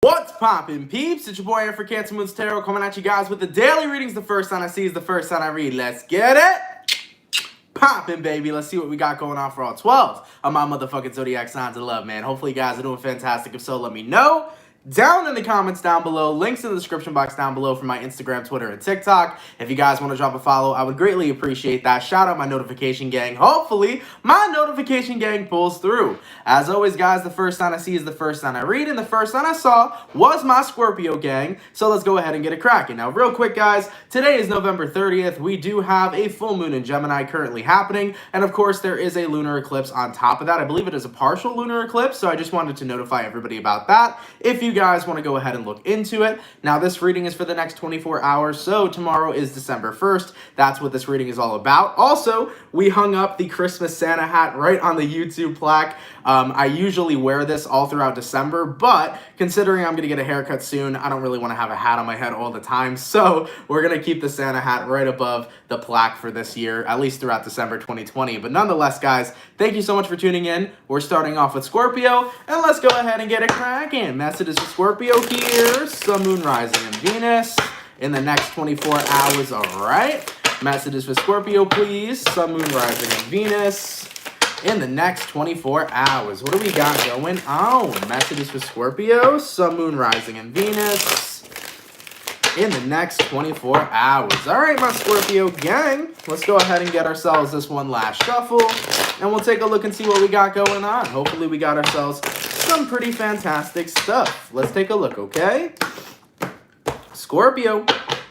What's poppin', peeps? It's your boy here for CancerMoonsTarot coming at you guys with the daily readings. The first sign I see is the first sign I read. Let's get it poppin', baby. Let's see what we got going on for all 12 of my motherfucking zodiac signs of love, man. Hopefully you guys are doing fantastic. If so, let me know down in the comments down below. Links in the description box down below for my Instagram, Twitter, and TikTok. If you guys want to drop a follow, I would greatly appreciate that. Shout out my notification gang. Hopefully my notification gang pulls through. As always, guys, the first sign I see is the first sign I read, and the first sign I saw was my Scorpio gang. So let's go ahead and get it cracking. Now, real quick, guys, today is November 30th. We do have a full moon in Gemini currently happening, and of course, there is a lunar eclipse on top of that. I believe it is a partial lunar eclipse, so I just wanted to notify everybody about that. If you guys want to go ahead and look into it. Now, this reading is for the next 24 hours, so tomorrow is December 1st. That's what this reading is all about. Also, we hung up the Christmas Santa hat right on the YouTube plaque. I usually wear this all throughout December, but considering I'm going to get a haircut soon, I don't really want to have a hat on my head all the time, so we're going to keep the Santa hat right above the plaque for this year, at least throughout December 2020. But nonetheless, guys, thank you so much for tuning in. We're starting off with Scorpio, and let's go ahead and get it cracking. Messages for Scorpio here. Sun, Moon, Rising, and Venus in the next 24 hours, all right? Messages for Scorpio, please. Sun, Moon, Rising, and Venus in the next 24 hours. What do we got going on? Messages for Scorpio, Sun, Moon, Rising, and Venus in the next 24 hours. All right, my Scorpio gang, let's go ahead and get ourselves this one last shuffle, and we'll take a look and see what we got going on. Hopefully we got ourselves some pretty fantastic stuff. Let's take a look, okay? Scorpio,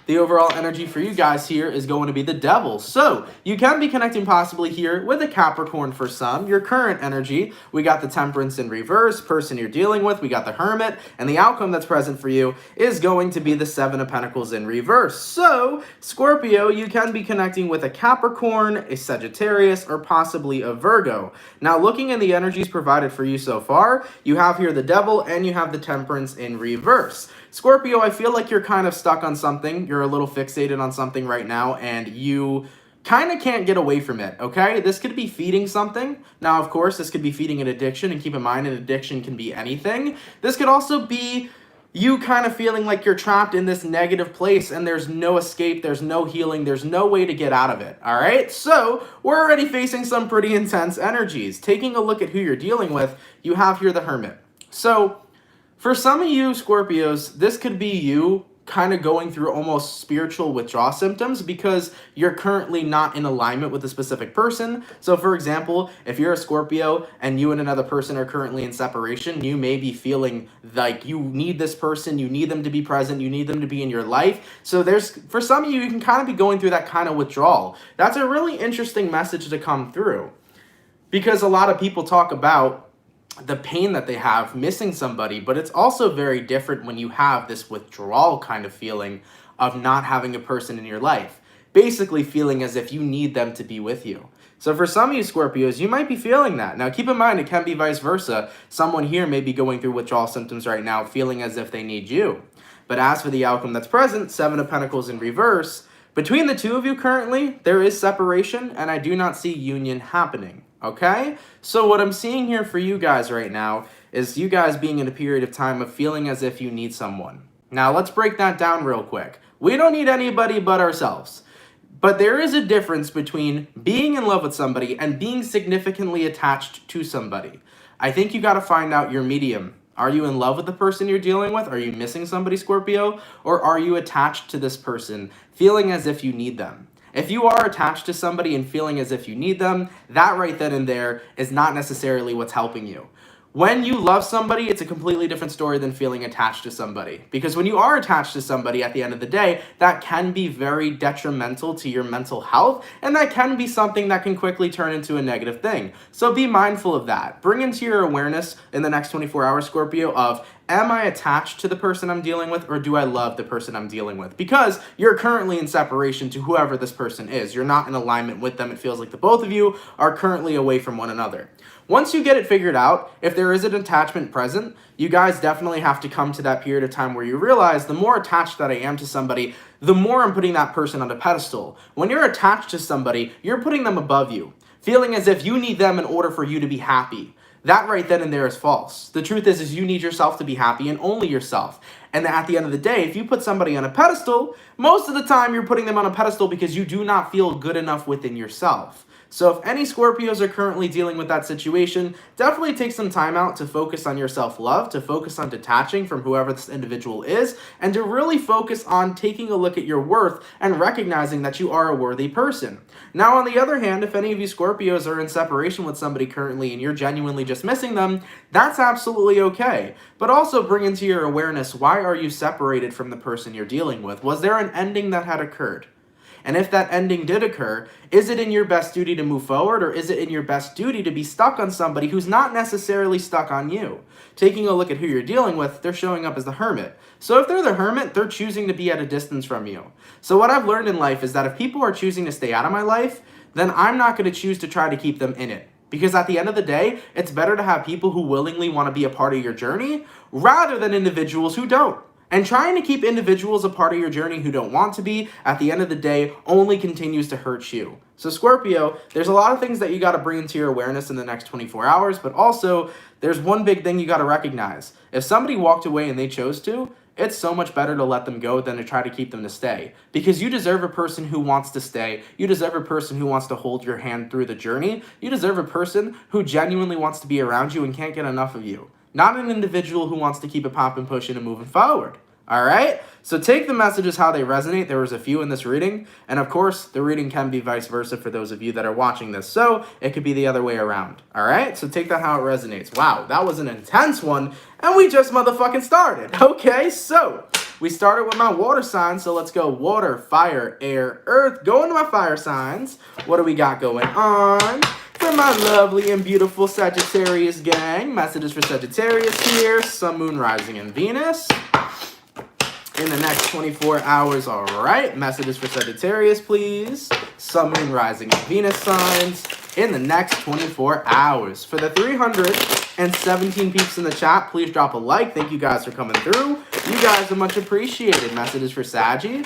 the overall energy for you guys here is going to be the Devil. So you can be connecting possibly here with a Capricorn for some. Your current energy, we got the Temperance in reverse, person you're dealing with, we got the Hermit, and the outcome that's present for you is going to be the Seven of Pentacles in reverse. So Scorpio, you can be connecting with a Capricorn, a Sagittarius, or possibly a Virgo. Now, looking in the energies provided for you so far, you have here the Devil and you have the Temperance in reverse. Scorpio, I feel like you're kind of stuck on something. You're a little fixated on something right now, and you kind of can't get away from it, okay? This could be feeding something. Now, of course, this could be feeding an addiction, and keep in mind, an addiction can be anything. This could also be you kind of feeling like you're trapped in this negative place, and there's no escape, there's no healing, there's no way to get out of it, all right? So we're already facing some pretty intense energies. Taking a look at who you're dealing with, you have here the Hermit. So for some of you Scorpios, this could be you kind of going through almost spiritual withdrawal symptoms because you're currently not in alignment with a specific person. So for example, if you're a Scorpio and you and another person are currently in separation, you may be feeling like you need this person, you need them to be present, you need them to be in your life. So for some of you, you can kind of be going through that kind of withdrawal. That's a really interesting message to come through because a lot of people talk about the pain that they have missing somebody, but it's also very different when you have this withdrawal kind of feeling of not having a person in your life, basically feeling as if you need them to be with you. So for some of you Scorpios, you might be feeling that. Now keep in mind, it can be vice versa. Someone here may be going through withdrawal symptoms right now, feeling as if they need you. But as for the outcome that's present, Seven of Pentacles in reverse, between the two of you currently, there is separation, and I do not see union happening. Okay? So what I'm seeing here for you guys right now is you guys being in a period of time of feeling as if you need someone. Now, let's break that down real quick. We don't need anybody but ourselves. But there is a difference between being in love with somebody and being significantly attached to somebody. I think you got to find out your medium. Are you in love with the person you're dealing with? Are you missing somebody, Scorpio? Or are you attached to this person, feeling as if you need them? If you are attached to somebody and feeling as if you need them, that right then and there is not necessarily what's helping you. When you love somebody, it's a completely different story than feeling attached to somebody. Because when you are attached to somebody at the end of the day, that can be very detrimental to your mental health, and that can be something that can quickly turn into a negative thing. So be mindful of that. Bring into your awareness in the next 24 hours, Scorpio, of am I attached to the person I'm dealing with, or do I love the person I'm dealing with? Because you're currently in separation to whoever this person is. You're not in alignment with them. It feels like the both of you are currently away from one another. Once you get it figured out, if there is an attachment present, you guys definitely have to come to that period of time where you realize the more attached that I am to somebody, the more I'm putting that person on a pedestal. When you're attached to somebody, you're putting them above you, feeling as if you need them in order for you to be happy. that right then and there is false. The truth is you need yourself to be happy and only yourself. And at the end of the day, if you put somebody on a pedestal, most of the time you're putting them on a pedestal because you do not feel good enough within yourself. So if any Scorpios are currently dealing with that situation, definitely take some time out to focus on your self-love, to focus on detaching from whoever this individual is, and to really focus on taking a look at your worth and recognizing that you are a worthy person. Now, on the other hand, if any of you Scorpios are in separation with somebody currently and you're genuinely just missing them, that's absolutely okay. But also bring into your awareness, why are you separated from the person you're dealing with? Was there an ending that had occurred? And if that ending did occur, is it in your best duty to move forward, or is it in your best duty to be stuck on somebody who's not necessarily stuck on you? Taking a look at who you're dealing with, they're showing up as the Hermit. So if they're the Hermit, they're choosing to be at a distance from you. So what I've learned in life is that if people are choosing to stay out of my life, then I'm not going to choose to try to keep them in it. Because at the end of the day, it's better to have people who willingly want to be a part of your journey rather than individuals who don't. And trying to keep individuals a part of your journey who don't want to be, at the end of the day, only continues to hurt you. So Scorpio, there's a lot of things that you got to bring into your awareness in the next 24 hours, but also there's one big thing you got to recognize. If somebody walked away and they chose to, it's so much better to let them go than to try to keep them to stay. Because you deserve a person who wants to stay. You deserve a person who wants to hold your hand through the journey. You deserve a person who genuinely wants to be around you and can't get enough of you. Not an individual who wants to keep it popping, pushing, and moving forward. All right? So take the messages how they resonate. There was a few in this reading. And of course, the reading can be vice versa for those of you that are watching this. So it could be the other way around. All right? So take that how it resonates. Wow, that was an intense one. And we just motherfucking started. Okay, so we started with my water signs. So let's go water, fire, air, earth. Go into my fire signs. What do we got going on? For my lovely and beautiful Sagittarius gang, messages for Sagittarius here, Sun, Moon, Rising, and Venus. In the next 24 hours, all right. Messages for Sagittarius, please. Sun, Moon, Rising, and Venus signs. In the next 24 hours. For the 317 peeps in the chat, please drop a like. Thank you guys for coming through. You guys are much appreciated. Messages for Saggy.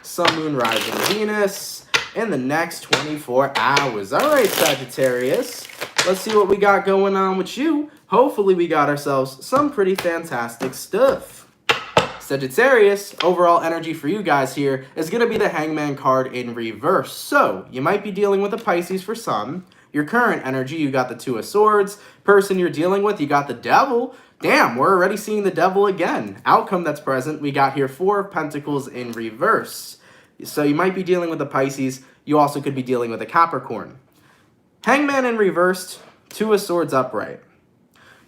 Sun, Moon, Rising, Venus. In the next 24 hours. All right, Sagittarius. Let's see what we got going on with you. Hopefully we got ourselves some pretty fantastic stuff. Sagittarius, overall energy for you guys here is going to be the Hangman card in reverse. So, you might be dealing with a Pisces for some. Your current energy, you got the Two of Swords. Person you're dealing with, you got the Devil. Damn, we're already seeing the Devil again. Outcome that's present, we got here Four of Pentacles in reverse. So you might be dealing with a Pisces. You also could be dealing with a Capricorn. Hangman in reversed, Two of Swords upright.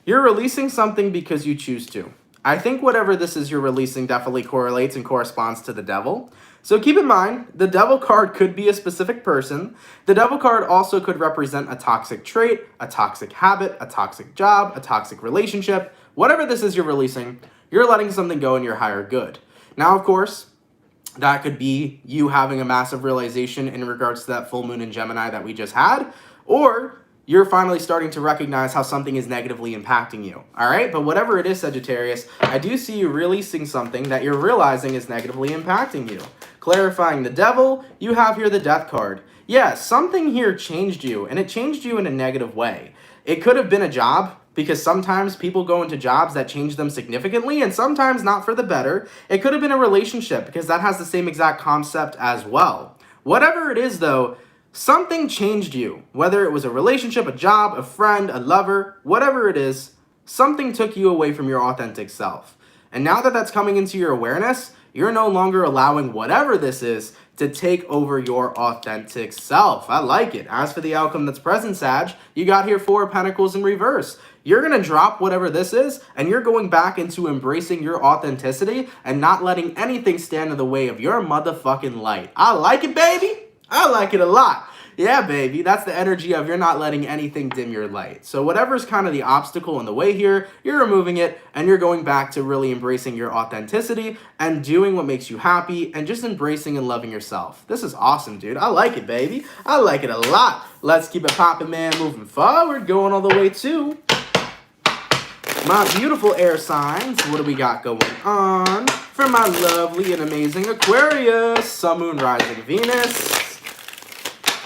You're releasing something because you choose to. I think whatever this is you're releasing definitely correlates and corresponds to the Devil. So keep in mind, the Devil card could be a specific person. The Devil card also could represent a toxic trait, a toxic habit, a toxic job, a toxic relationship. Whatever this is you're releasing, you're letting something go in your higher good. Now, of course, that could be you having a massive realization in regards to that full moon in Gemini that we just had, or you're finally starting to recognize how something is negatively impacting you, all right? But whatever it is, Sagittarius, I do see you releasing something that you're realizing is negatively impacting you. Clarifying the Devil, you have here the Death card. Yeah, something here changed you, and it changed you in a negative way. It could have been a job, because sometimes people go into jobs that change them significantly, and sometimes not for the better. It could have been a relationship, because that has the same exact concept as well. Whatever it is, though, something changed you. Whether it was a relationship, a job, a friend, a lover, whatever it is, something took you away from your authentic self. And now that that's coming into your awareness, you're no longer allowing whatever this is to take over your authentic self. I like it. As for the outcome that's present, Sag, you got here Four of Pentacles in reverse. You're going to drop whatever this is, and you're going back into embracing your authenticity and not letting anything stand in the way of your motherfucking light. I like it, baby. I like it a lot. Yeah, baby, that's the energy of you're not letting anything dim your light. So whatever's kind of the obstacle in the way here, you're removing it, and you're going back to really embracing your authenticity and doing what makes you happy and just embracing and loving yourself. This is awesome, dude. I like it, baby. I like it a lot. Let's keep it popping, man, moving forward, going all the way to my beautiful air signs. What do we got going on? For my lovely and amazing Aquarius, Sun, Moon, Rising, Venus.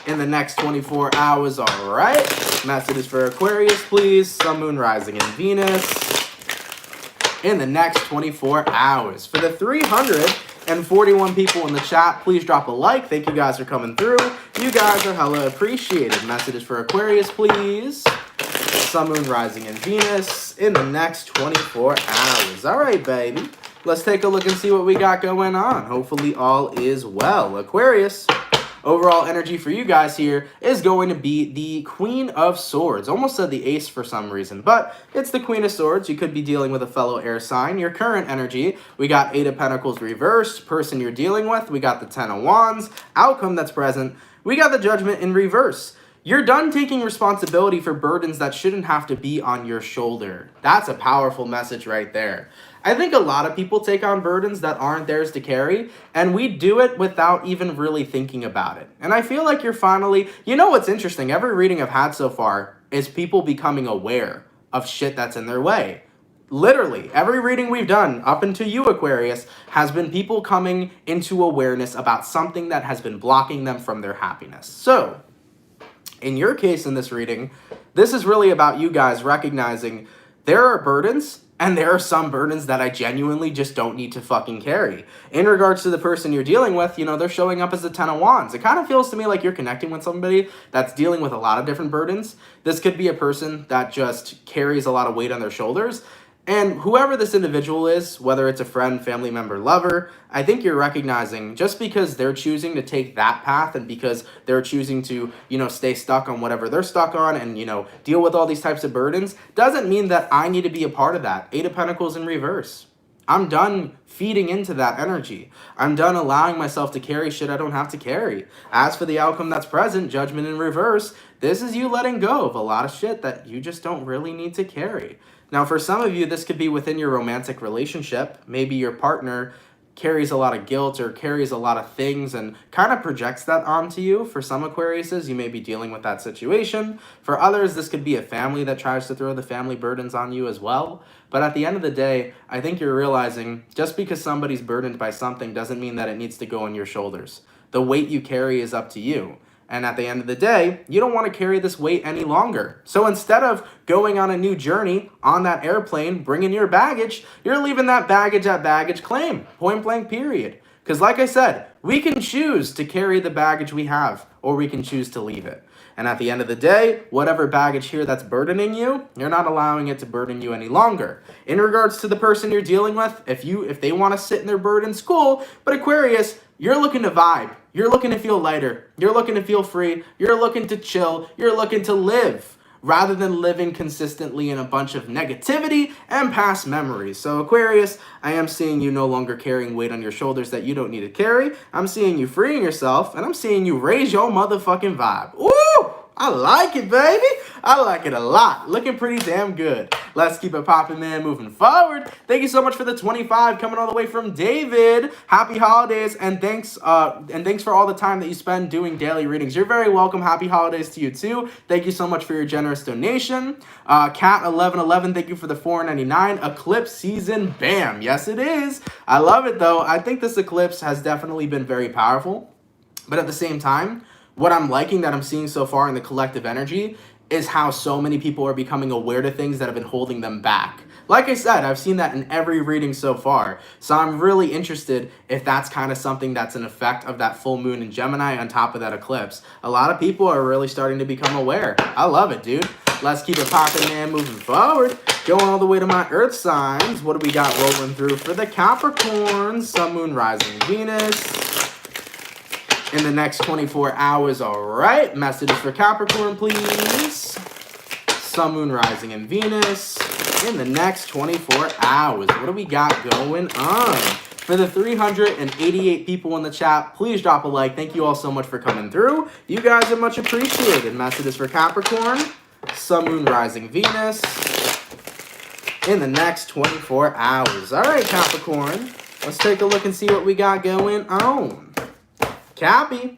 In the next 24 hours, all right. Messages for Aquarius, please. Sun, Moon, Rising, and Venus in the next 24 hours. For the 341 people in the chat, please drop a like. Thank you guys for coming through. You guys are hella appreciated. Messages for Aquarius, please. Sun, Moon, Rising, and Venus in the next 24 hours. All right, baby. Let's take a look and see what we got going on. Hopefully all is well. Aquarius, overall energy for you guys here is going to be the Queen of Swords. Almost said the Ace for some reason, but it's the Queen of Swords. You could be dealing with a fellow air sign. Your current energy, we got Eight of Pentacles reversed. Person you're dealing with, we got the Ten of Wands. Outcome that's present, we got the Judgment in reverse. You're done taking responsibility for burdens that shouldn't have to be on your shoulder. That's a powerful message right there. I think a lot of people take on burdens that aren't theirs to carry, and we do it without even really thinking about it. And I feel like you're finally, you know what's interesting? Every reading I've had so far is people becoming aware of shit that's in their way. Literally, every reading we've done up until you, Aquarius, has been people coming into awareness about something that has been blocking them from their happiness. So, in your case in this reading, this is really about you guys recognizing there are burdens, and there are some burdens that I genuinely just don't need to fucking carry. In regards to the person you're dealing with, you know, they're showing up as the Ten of Wands. It kind of feels to me like you're connecting with somebody that's dealing with a lot of different burdens. This could be a person that just carries a lot of weight on their shoulders. And whoever this individual is, whether it's a friend, family member, lover, I think you're recognizing just because they're choosing to take that path and because they're choosing to, you know, stay stuck on whatever they're stuck on and, you know, deal with all these types of burdens, doesn't mean that I need to be a part of that. Eight of Pentacles in reverse. I'm done feeding into that energy. I'm done allowing myself to carry shit I don't have to carry. As for the outcome that's present, Judgment in reverse, this is you letting go of a lot of shit that you just don't really need to carry. Now, for some of you, this could be within your romantic relationship. Maybe your partner carries a lot of guilt or carries a lot of things and kind of projects that onto you. For some Aquariuses, you may be dealing with that situation. For others, this could be a family that tries to throw the family burdens on you as well. But at the end of the day, I think you're realizing just because somebody's burdened by something doesn't mean that it needs to go on your shoulders. The weight you carry is up to you. And at the end of the day, you don't want to carry this weight any longer. So instead of going on a new journey on that airplane, bringing your baggage, you're leaving that baggage at baggage claim. Point blank, period. Because like I said, we can choose to carry the baggage we have, or we can choose to leave it. And at the end of the day, whatever baggage here that's burdening you, you're not allowing it to burden you any longer. In regards to the person you're dealing with, if they want to sit in their burden, cool. But Aquarius, you're looking to vibe. You're looking to feel lighter. You're looking to feel free. You're looking to chill. You're looking to live rather than living consistently in a bunch of negativity and past memories. So Aquarius, I am seeing you no longer carrying weight on your shoulders that you don't need to carry. I'm seeing you freeing yourself, and I'm seeing you raise your motherfucking vibe. Woo! I like it, baby. I like it a lot. Looking pretty damn good. Let's keep it popping, man, moving forward. Thank you so much for the 25 coming all the way from David. Happy holidays, and thanks for all the time that you spend doing daily readings. You're very welcome. Happy holidays to you too. Thank you so much for your generous donation. Cat1111, thank you for the $4.99. Eclipse season, bam. Yes, it is. I love it though. I think this eclipse has definitely been very powerful, but at the same time, what I'm liking that I'm seeing so far in the collective energy is how so many people are becoming aware to things that have been holding them back. Like I said, I've seen that in every reading so far. So I'm really interested if that's kind of something that's an effect of that full moon in Gemini on top of that eclipse. A lot of people are really starting to become aware. I love it, dude. Let's keep it popping, man, moving forward. Going all the way to my earth signs. What do we got rolling through for the Capricorn? Sun, Moon, Rising, Venus in the next 24 hours. All right, messages for Capricorn, please. Sun, Moon, Rising, and Venus in the next 24 hours. What do we got going on? For the 388 people in the chat, please drop a like. Thank you all so much for coming through. You guys are much appreciated. Messages for Capricorn, Sun, Moon, Rising, Venus in the next 24 hours. All right, Capricorn, let's take a look and see what we got going on. Cappy,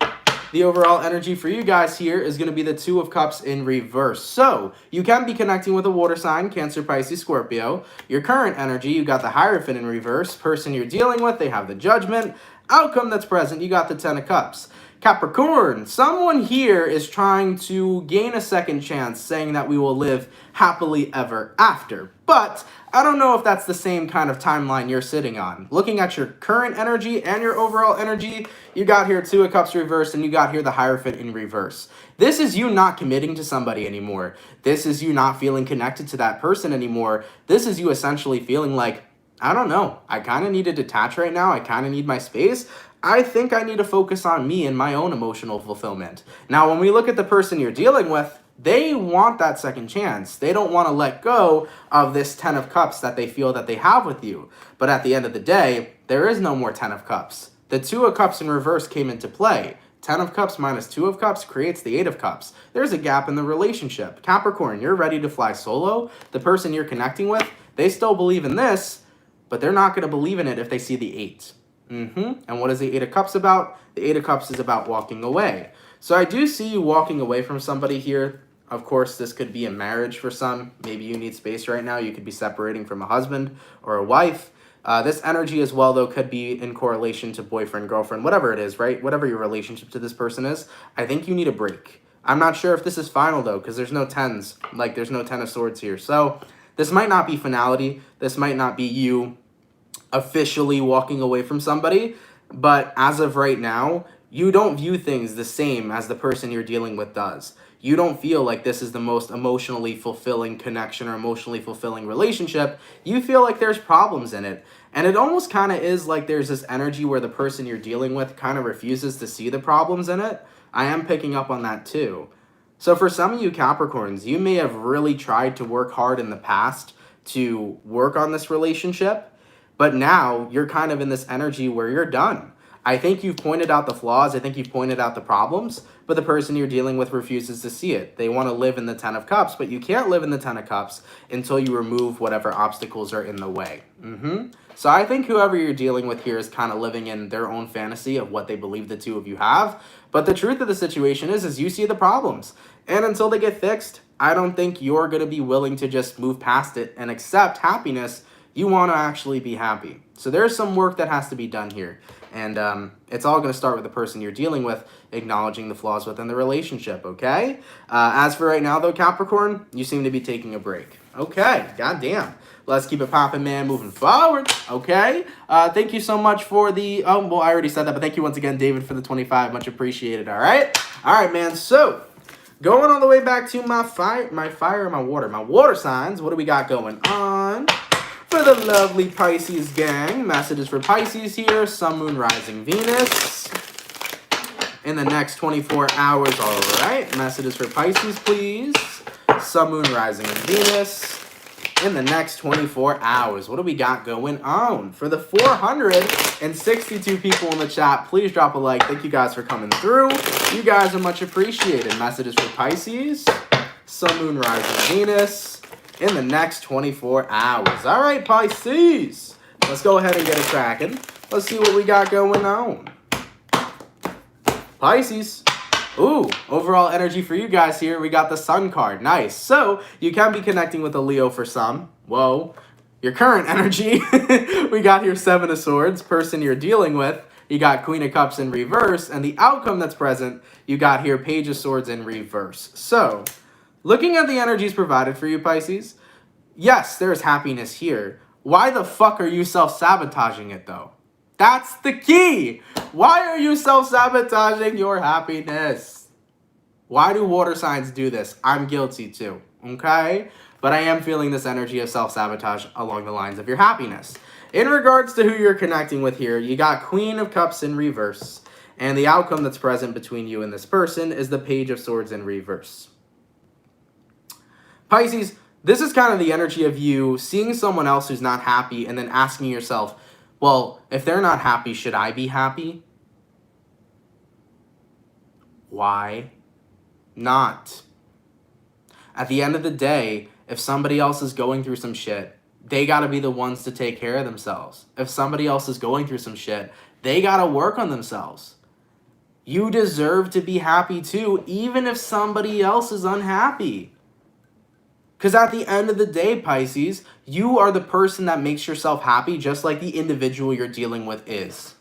the overall energy for you guys here is going to be the Two of Cups in reverse. So you can be connecting with a water sign, Cancer, Pisces, Scorpio. Your current energy, you got the Hierophant in reverse. Person you're dealing with, they have the Judgment. Outcome that's present, you got the Ten of Cups. Capricorn, someone here is trying to gain a second chance, saying that we will live happily ever after. But I don't know if that's the same kind of timeline you're sitting on. Looking at your current energy and your overall energy, you got here Two of Cups reversed, and you got here the Hierophant in reverse. This is you not committing to somebody anymore. This is you not feeling connected to that person anymore. This is you essentially feeling like, I don't know, I kind of need to detach right now. I kind of need my space. I think I need to focus on me and my own emotional fulfillment. Now, when we look at the person you're dealing with, they want that second chance. They don't want to let go of this Ten of Cups that they feel that they have with you. But at the end of the day, there is no more Ten of Cups. The Two of Cups in reverse came into play. 10 of Cups minus 2 of Cups creates the 8 of Cups. There's a gap in the relationship. Capricorn, you're ready to fly solo. The person you're connecting with, they still believe in this, but they're not going to believe in it if they see the 8. And what is the 8 of Cups about? The 8 of Cups is about walking away. So I do see you walking away from somebody here. Of course, this could be a marriage for some. Maybe you need space right now. You could be separating from a husband or a wife. This energy as well, though, could be in correlation to boyfriend, girlfriend, whatever it is, right? Whatever your relationship to this person is, I think you need a break. I'm not sure if this is final, though, because there's no 10s. Like, there's no 10 of Swords here. So this might not be finality. This might not be you officially walking away from somebody. But as of right now, you don't view things the same as the person you're dealing with does. You don't feel like this is the most emotionally fulfilling connection or emotionally fulfilling relationship. You feel like there's problems in it. And it almost kind of is like there's this energy where the person you're dealing with kind of refuses to see the problems in it. I am picking up on that too. So for some of you Capricorns, you may have really tried to work hard in the past to work on this relationship, but now you're kind of in this energy where you're done. I think you've pointed out the flaws. I think you've pointed out the problems, but the person you're dealing with refuses to see it. They want to live in the 10 of Cups, but you can't live in the 10 of Cups until you remove whatever obstacles are in the way. So I think whoever you're dealing with here is kind of living in their own fantasy of what they believe the two of you have. But the truth of the situation is you see the problems. And until they get fixed, I don't think you're going to be willing to just move past it and accept happiness. You want to actually be happy. So there's some work that has to be done here. And it's all going to start with the person you're dealing with acknowledging the flaws within the relationship, okay? As for right now, though, Capricorn, you seem to be taking a break. Okay, goddamn. Let's keep it popping, man, moving forward, okay? Thank you so much for the... Oh, well, I already said that, but thank you once again, David, for the 25. Much appreciated, all right? All right, man, so... Going all the way back to my water signs. What do we got going on? For the lovely Pisces gang, messages for Pisces here. Sun, Moon, Rising, Venus. In the next 24 hours, all right. Messages for Pisces, please. Sun, Moon, Rising, and Venus. In the next 24 hours, what do we got going on? For the 462 people in the chat, please drop a like. Thank you guys for coming through. You guys are much appreciated. Messages for Pisces. Sun, Moon, Rising, Venus. In the next 24 hours. All right, Pisces. Let's go ahead and get it cracking. Let's see what we got going on. Pisces. Ooh, overall energy for you guys here. We got the Sun card. Nice. So, you can be connecting with a Leo for some. Whoa. Your current energy. We got here 7 of Swords. Person you're dealing with. You got Queen of Cups in reverse. And the outcome that's present, you got here Page of Swords in reverse. So... looking at the energies provided for you, Pisces, yes, there's happiness here. Why the fuck are you self-sabotaging it, though? That's the key! Why are you self-sabotaging your happiness? Why do water signs do this? I'm guilty too, okay? But I am feeling this energy of self-sabotage along the lines of your happiness. In regards to who you're connecting with here, you got Queen of Cups in reverse. And the outcome that's present between you and this person is the Page of Swords in reverse. Pisces, this is kind of the energy of you seeing someone else who's not happy and then asking yourself, well, if they're not happy, should I be happy? Why not? At the end of the day, if somebody else is going through some shit, they got to be the ones to take care of themselves. If somebody else is going through some shit, they got to work on themselves. You deserve to be happy too, even if somebody else is unhappy. Because at the end of the day, Pisces, you are the person that makes yourself happy just like the individual you're dealing with is.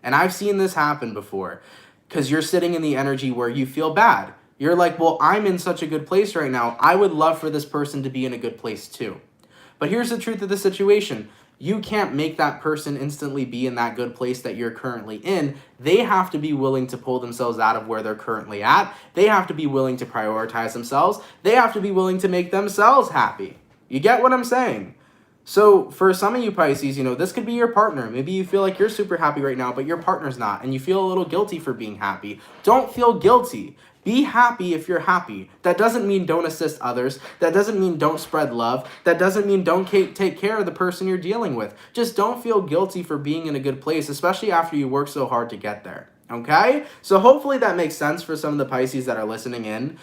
And I've seen this happen before because you're sitting in the energy where you feel bad. You're like, well, I'm in such a good place right now. I would love for this person to be in a good place too. But here's the truth of the situation. You can't make that person instantly be in that good place that you're currently in. They have to be willing to pull themselves out of where they're currently at. They have to be willing to prioritize themselves. They have to be willing to make themselves happy. You get what I'm saying? So for some of you Pisces, this could be your partner. Maybe you feel like you're super happy right now, but your partner's not, and you feel a little guilty for being happy. Don't feel guilty. Be happy if you're happy. That doesn't mean don't assist others. That doesn't mean don't spread love. That doesn't mean don't take care of the person you're dealing with. Just don't feel guilty for being in a good place, especially after you work so hard to get there. Okay? So hopefully that makes sense for some of the Pisces that are listening in,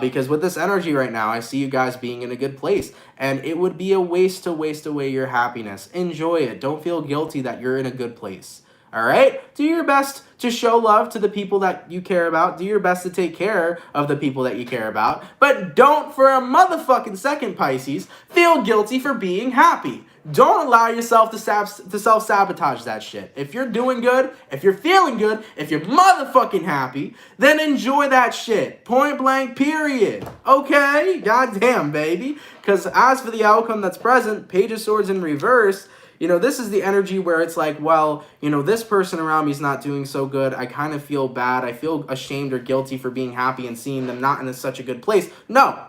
because with this energy right now, I see you guys being in a good place, and it would be a waste to waste away your happiness. Enjoy it. Don't feel guilty that you're in a good place. All right? Do your best to show love to the people that you care about. Do your best to take care of the people that you care about. But don't for a motherfucking second, Pisces, feel guilty for being happy. Don't allow yourself to self-sabotage that shit. If you're doing good, if you're feeling good, if you're motherfucking happy, then enjoy that shit. Point blank, period. Okay? Goddamn, baby. Because as for the outcome that's present, Page of Swords in reverse, this is the energy where it's like, well, this person around me is not doing so good. I kind of feel bad. I feel ashamed or guilty for being happy and seeing them not in such a good place. No,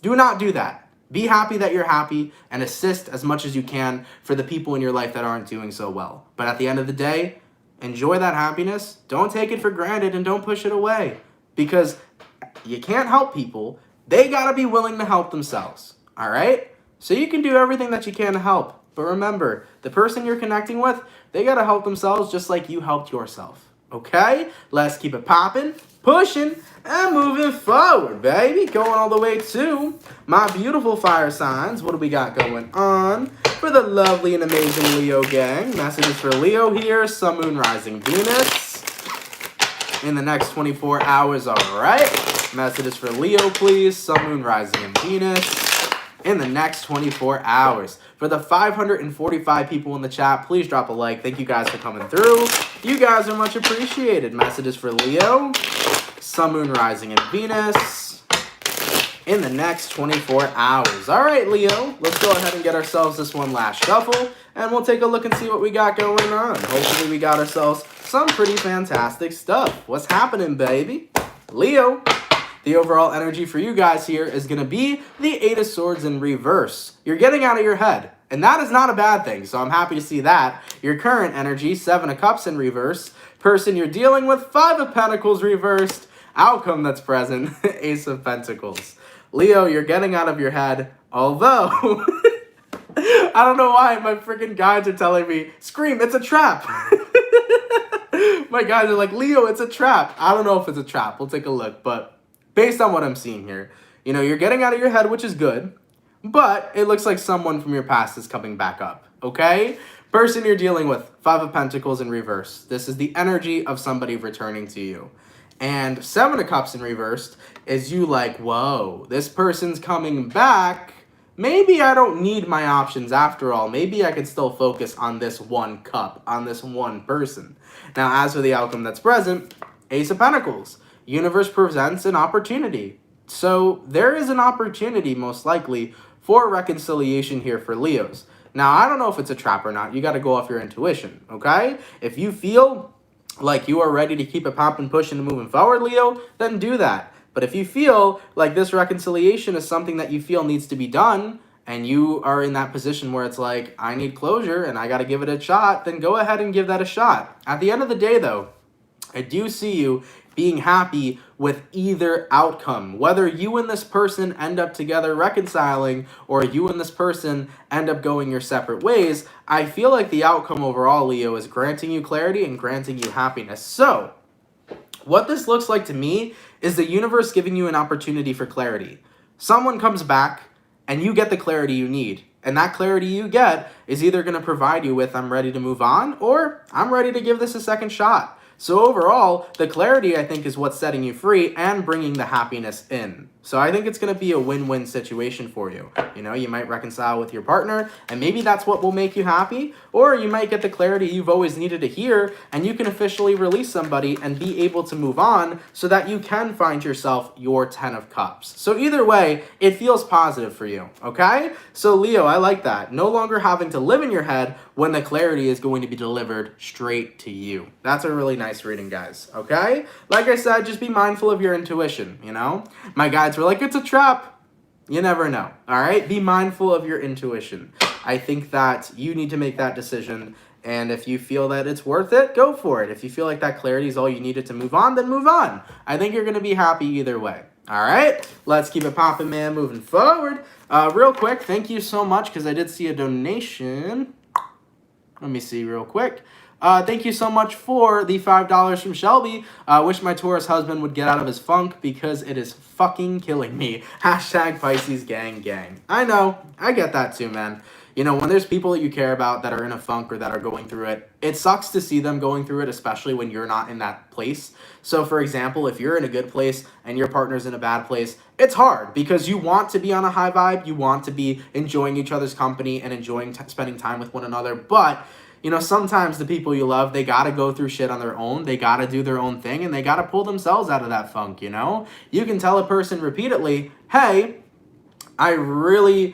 do not do that. Be happy that you're happy and assist as much as you can for the people in your life that aren't doing so well. But at the end of the day, enjoy that happiness. Don't take it for granted and don't push it away, because you can't help people. They got to be willing to help themselves. All right? So you can do everything that you can to help. But remember, the person you're connecting with, they got to help themselves just like you helped yourself. Okay? Let's keep it popping, pushing, and moving forward, baby. Going all the way to my beautiful fire signs. What do we got going on for the lovely and amazing Leo gang? Messages for Leo here. Sun, Moon, Rising, Venus in the next 24 hours, all right? Messages for Leo, please. Sun, Moon, Rising, and Venus in the next 24 hours. For the 545 people in the chat, please drop a like. Thank you guys for coming through. You guys are much appreciated. Messages for Leo, Sun, Moon, Rising, and Venus in the next 24 hours. All right, Leo, let's go ahead and get ourselves this one last shuffle, and we'll take a look and see what we got going on. Hopefully we got ourselves some pretty fantastic stuff. What's happening, baby? Leo. The overall energy for you guys here is going to be the Eight of Swords in reverse. You're getting out of your head, and that is not a bad thing, so I'm happy to see that. Your current energy, Seven of Cups in reverse. Person you're dealing with, Five of Pentacles reversed. Outcome that's present, Ace of Pentacles. Leo, you're getting out of your head, although I don't know why my freaking guides are telling me, scream, it's a trap. My guys are like, Leo, it's a trap. I don't know if it's a trap. We'll take a look, but based on what I'm seeing here, you're getting out of your head, which is good, but it looks like someone from your past is coming back up, okay? Person you're dealing with, Five of Pentacles in reverse. This is the energy of somebody returning to you. And Seven of Cups in reversed is you like, whoa, this person's coming back. Maybe I don't need my options after all. Maybe I could still focus on this one cup, on this one person. Now, as for the outcome that's present, Ace of Pentacles. Universe presents an opportunity. So there is an opportunity, most likely, for reconciliation here for Leos. Now, I don't know if it's a trap or not. You got to go off your intuition, okay? If you feel like you are ready to keep it popping, pushing, and moving forward, Leo, then do that. But if you feel like this reconciliation is something that you feel needs to be done, and you are in that position where it's like, I need closure and I got to give it a shot, then go ahead and give that a shot. At the end of the day, though, I do see you being happy with either outcome. Whether you and this person end up together reconciling or you and this person end up going your separate ways, I feel like the outcome overall, Leo, is granting you clarity and granting you happiness. So, what this looks like to me is the universe giving you an opportunity for clarity. Someone comes back and you get the clarity you need. And that clarity you get is either going to provide you with, I'm ready to move on, or I'm ready to give this a second shot. So overall, the clarity, I think, is what's setting you free and bringing the happiness in. So I think it's going to be a win-win situation for you. You know, you might reconcile with your partner, and maybe that's what will make you happy, or you might get the clarity you've always needed to hear, and you can officially release somebody and be able to move on so that you can find yourself your 10 of Cups. So either way, it feels positive for you, okay? So Leo, I like that. No longer having to live in your head when the clarity is going to be delivered straight to you. That's a really nice reading, guys, okay? Like I said, just be mindful of your intuition, you know? My guides were like, it's a trap. You never know, all right? Be mindful of your intuition. I think that you need to make that decision, and if you feel that it's worth it, go for it. If you feel like that clarity is all you needed to move on, then move on. I think you're going to be happy either way. All right, let's keep it popping, man, moving forward. Real quick, thank you so much, because I did see a donation. Let me see real quick. Thank you so much for the $5 from Shelby. Wish my Taurus husband would get out of his funk because it is fucking killing me. Hashtag Pisces gang gang. I know. I get that too, man. You know, when there's people that you care about that are in a funk or that are going through it, it sucks to see them going through it, especially when you're not in that place. So, for example, if you're in a good place and your partner's in a bad place, it's hard because you want to be on a high vibe. You want to be enjoying each other's company and enjoying spending time with one another. But you know, sometimes the people you love, they got to go through shit on their own. They got to do their own thing, and they got to pull themselves out of that funk, you know? You can tell a person repeatedly, hey, I really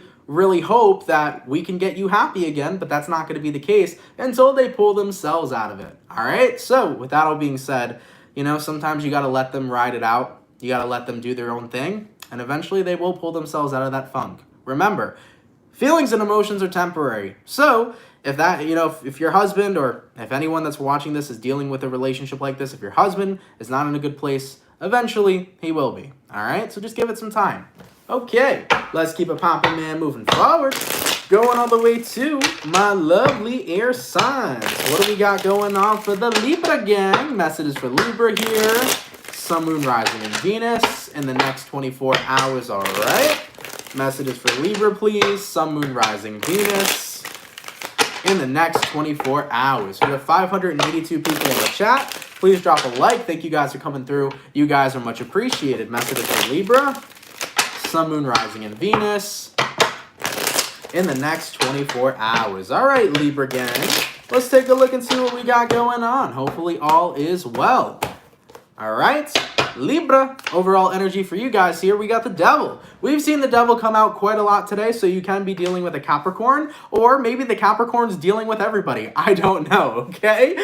hope that we can get you happy again, but that's not going to be the case until they pull themselves out of it, all right? So with that all being said, you know, sometimes you got to let them ride it out. You got to let them do their own thing, and eventually they will pull themselves out of that funk. Remember, feelings and emotions are temporary. So if that, you know, if your husband or if anyone that's watching this is dealing with a relationship like this, if your husband is not in a good place, eventually he will be. All right, so just give it some time. Okay, let's keep it popping, man, moving forward. Going all the way to my lovely air signs. What do we got going on for the Libra gang? Messages for Libra here. Sun, Moon, Rising, and Venus in the next 24 hours, all right? Messages for Libra, please. Sun, Moon, Rising, Venus in the next 24 hours. We have 582 people in the chat. Please drop a like. Thank you guys for coming through. You guys are much appreciated. Messages for Libra. Sun, Moon, Rising, and Venus in the next 24 hours. All right, Libra gang. Let's take a look and see what we got going on. Hopefully all is well. All right, Libra, overall energy for you guys here, we got the Devil. We've seen the Devil come out quite a lot today, so you can be dealing with a Capricorn, or maybe the Capricorn's dealing with everybody. I don't know, okay?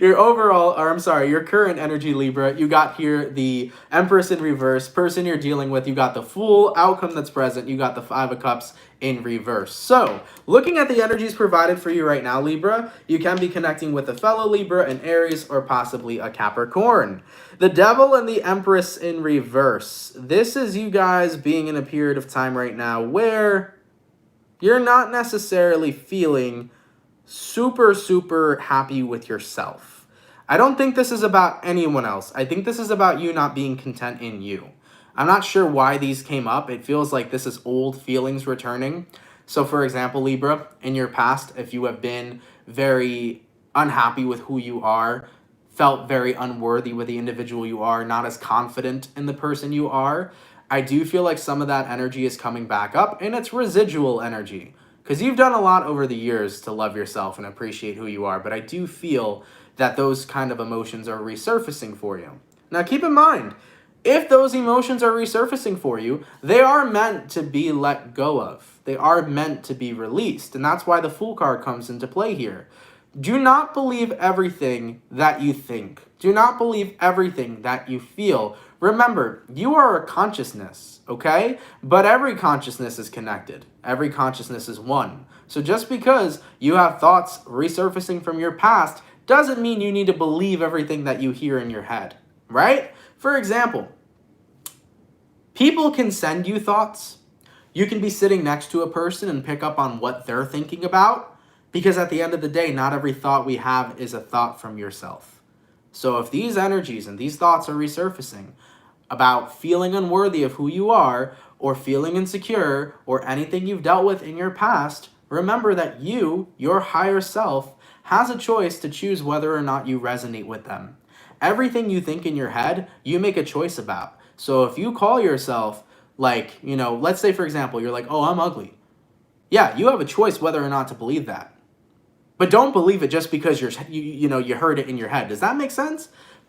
Your current energy, Libra, you got here the Empress in reverse, person you're dealing with, you got the Fool, outcome that's present, you got the Five of Cups in reverse. So, looking at the energies provided for you right now, Libra, you can be connecting with a fellow Libra, an Aries, or possibly a Capricorn. The Devil and the Empress in reverse. This is you guys being in a period of time right now where you're not necessarily feeling super happy with yourself. I don't think this is about anyone else. I think this is about you not being content in you. I'm not sure why these came up. It feels like this is old feelings returning. So for example, Libra, in your past, if you have been very unhappy with who you are, felt very unworthy with the individual you are, not as confident in the person you are, I do feel like some of that energy is coming back up, and it's residual energy. Because you've done a lot over the years to love yourself and appreciate who you are, but I do feel that those kind of emotions are resurfacing for you. Now keep in mind, if those emotions are resurfacing for you, they are meant to be let go of. They are meant to be released, and that's why the Fool card comes into play here. Do not believe everything that you think. Do not believe everything that you feel. Remember, you are a consciousness, okay? But every consciousness is connected. Every consciousness is one. So just because you have thoughts resurfacing from your past doesn't mean you need to believe everything that you hear in your head, right? For example, people can send you thoughts. You can be sitting next to a person and pick up on what they're thinking about, because at the end of the day, not every thought we have is a thought from yourself. So if these energies and these thoughts are resurfacing about feeling unworthy of who you are, or feeling insecure, or anything you've dealt with in your past, remember that you, your higher self, has a choice to choose whether or not you resonate with them. Everything you think in your head, you make a choice about. So if you call yourself, like, you know, let's say, for example, you're like, oh, I'm ugly. Yeah, you have a choice whether or not to believe that. But don't believe it just because you heard it in your head. Does that make sense?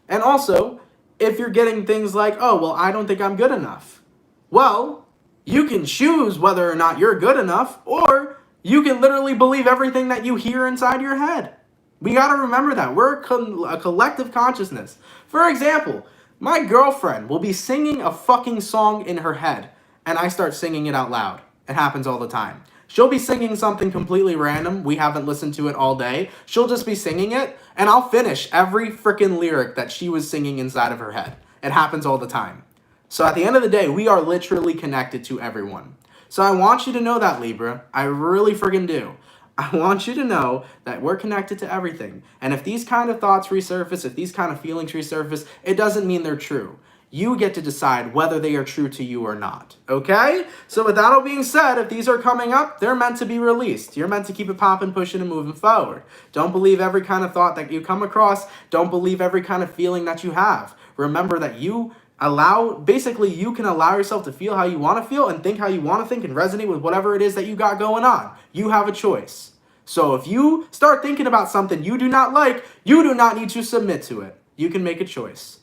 And also, if you're getting things like, oh, well, I don't think I'm good enough. Well, you can choose whether or not you're good enough, or you can literally believe everything that you hear inside your head. We got to remember that. We're a collective consciousness. For example, my girlfriend will be singing a fucking song in her head, and I start singing it out loud. It happens all the time. She'll be singing something completely random. We haven't listened to it all day. She'll just be singing it, and I'll finish every freaking lyric that she was singing inside of her head. It happens all the time. So at the end of the day, we are literally connected to everyone. So I want you to know that, Libra. I really freaking do. I want you to know that we're connected to everything. And if these kind of thoughts resurface, if these kind of feelings resurface, it doesn't mean they're true. You get to decide whether they are true to you or not. Okay? So with that all being said, if these are coming up, they're meant to be released. You're meant to keep it popping, pushing, and moving forward. Don't believe every kind of thought that you come across. Don't believe every kind of feeling that you have. Remember that you can allow yourself to feel how you want to feel and think how you want to think and resonate with whatever it is that you got going on. You have a choice. So if you start thinking about something you do not like, you do not need to submit to it. You can make a choice.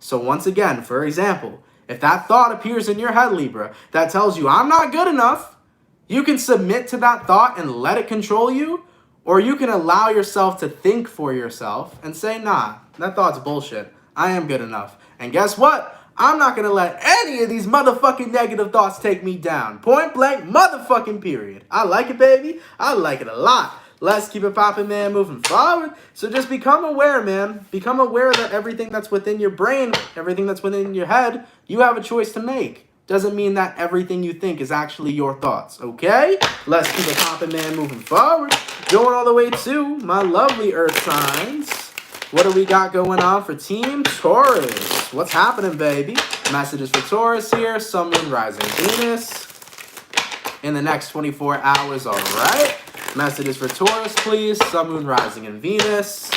So once again, for example, if that thought appears in your head, Libra, that tells you I'm not good enough, you can submit to that thought and let it control you, or you can allow yourself to think for yourself and say, nah, that thought's bullshit. I am good enough. And guess what? I'm not going to let any of these motherfucking negative thoughts take me down. Point blank, motherfucking period. I like it, baby. I like it a lot. Let's keep it popping, man, moving forward. So just become aware, man. Become aware that everything that's within your brain, everything that's within your head, you have a choice to make. Doesn't mean that everything you think is actually your thoughts, okay? Let's keep it popping, man, moving forward. Going all the way to my lovely earth signs. What do we got going on for Team Taurus? What's happening, baby? Messages for Taurus here. Sun, Moon, Rising, Venus. In the next 24 hours, all right? Messages for Taurus, please. Sun, Moon, Rising, and Venus.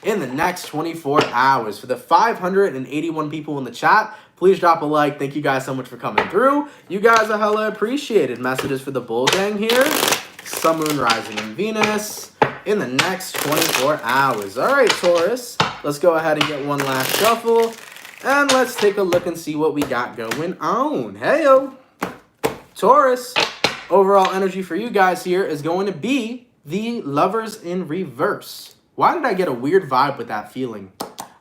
In the next 24 hours. For the 581 people in the chat, please drop a like. Thank you guys so much for coming through. You guys are hella appreciated. Messages for the Bull Gang here. Sun, Moon, Rising, and Venus. In the next 24 hours. All right, Taurus. Let's go ahead and get one last shuffle. And let's take a look and see what we got going on. Hey-o. Taurus. Overall energy for you guys here is going to be the Lovers in reverse. Why did I get a weird vibe with that feeling?